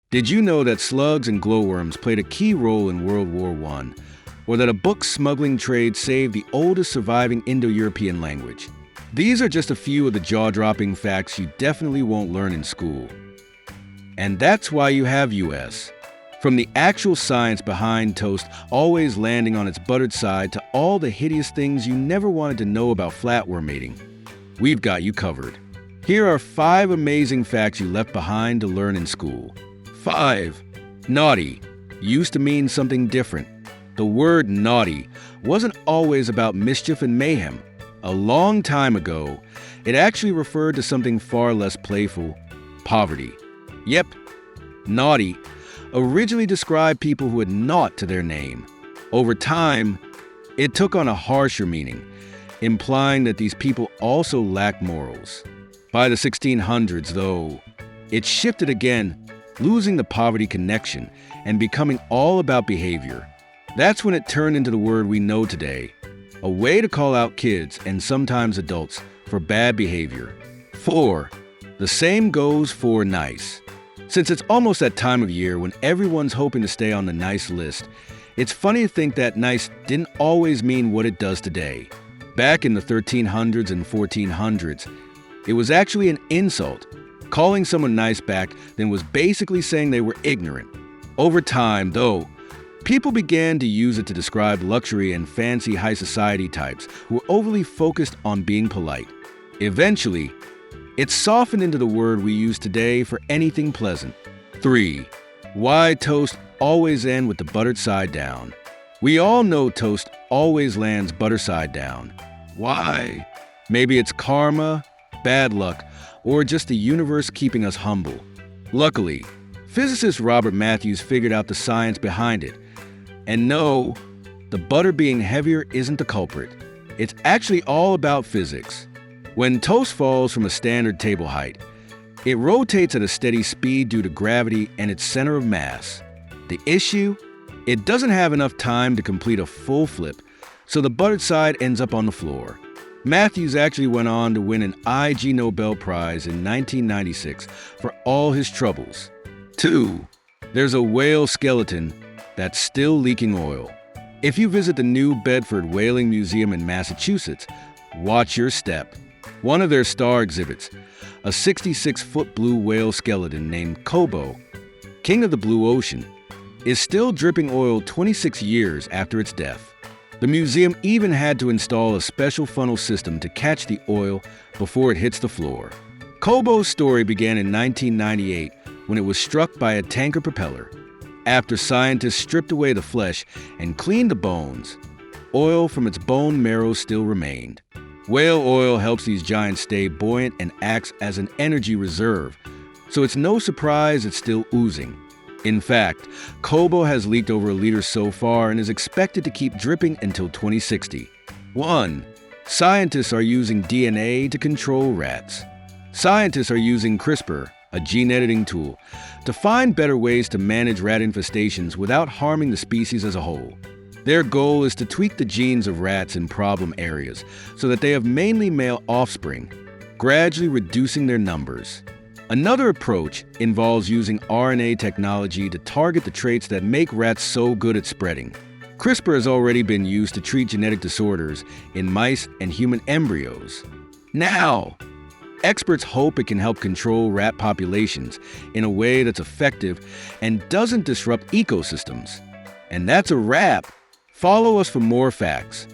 Did you know that slugs and glowworms played a key role in World War I, or that a book smuggling trade saved the oldest surviving Indo-European language? These are just a few of the jaw-dropping facts you definitely won't learn in school. And that's why you have US. From the actual science behind toast always landing on its buttered side to all the hideous things you never wanted to know about flatworm mating, we've got you covered. Here are 5 amazing facts you left behind to learn in school. 5. Naughty used to mean something different. The word naughty wasn't always about mischief and mayhem. A long time ago, it actually referred to something far less playful: poverty. Yep, naughty originally described people who had naught to their name. Over time, it took on a harsher meaning, implying that these people also lacked morals. By the 1600s, though, it shifted again, losing the poverty connection and becoming all about behavior. That's when it turned into the word we know today, a way to call out kids and sometimes adults for bad behavior. 4. The same goes for nice. Since it's almost that time of year when everyone's hoping to stay on the nice list, it's funny to think that nice didn't always mean what it does today. Back in the 1300s and 1400s, it was actually an insult. Calling someone nice back then was basically saying they were ignorant. Over time, though, people began to use it to describe luxury and fancy high society types who were overly focused on being polite. Eventually, it softened into the word we use today for anything pleasant. 3. Why toast always ends with the buttered side down. We all know toast always lands butter side down. Why? Maybe it's karma, bad luck, or just the universe keeping us humble. Luckily, physicist Robert Matthews figured out the science behind it. And no, the butter being heavier isn't the culprit. It's actually all about physics. When toast falls from a standard table height, it rotates at a steady speed due to gravity and its center of mass. The issue? It doesn't have enough time to complete a full flip, so the buttered side ends up on the floor. Matthews actually went on to win an Ig Nobel Prize in 1996 for all his troubles. 2. There's a whale skeleton that's still leaking oil. If you visit the New Bedford Whaling Museum in Massachusetts, watch your step. One of their star exhibits, a 66-foot blue whale skeleton named Kobo, king of the blue ocean, is still dripping oil 26 years after its death. The museum even had to install a special funnel system to catch the oil before it hits the floor. Kobo's story began in 1998 when it was struck by a tanker propeller. After scientists stripped away the flesh and cleaned the bones, oil from its bone marrow still remained. Whale oil helps these giants stay buoyant and acts as an energy reserve, so it's no surprise it's still oozing. In fact, Kobo has leaked over a liter so far and is expected to keep dripping until 2060. 1. Scientists are using DNA to control rats. Scientists are using CRISPR, a gene editing tool, to find better ways to manage rat infestations without harming the species as a whole. Their goal is to tweak the genes of rats in problem areas so that they have mainly male offspring, gradually reducing their numbers. Another approach involves using RNA technology to target the traits that make rats so good at spreading. CRISPR has already been used to treat genetic disorders in mice and human embryos. Now, experts hope it can help control rat populations in a way that's effective and doesn't disrupt ecosystems. And that's a wrap. Follow us for more facts.